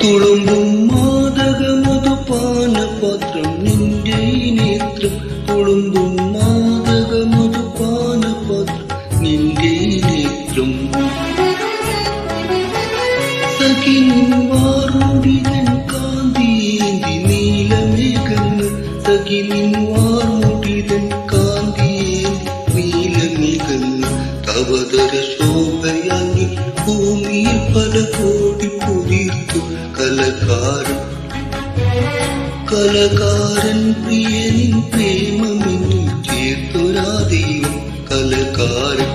തുളുമ്പും മാദകമധുപാനപാത്രം നിന്റെ നേത്രം തുളുമ്പും മാദകമധുപാനപാത്രം നിന്റെ നേത്രം സഖിനിൻ വാർമുടിതൻ കാന്തിയേന്തി നീലമേഘങ്ങൾ സഖിനിൻ വാർമുടിതൻ കാന്തിയേന്തി നീലമേഘങ്ങൾ തവതര ശോഭയാങ്ങി ഭൂമിയിൽ പല കോടി പുതിർത്തു കലകാരൻ പ്രിയനിൻ പ്രേമമെന്നിൽ ചേർത്തൊരാ ദൈവം കലകാരൻ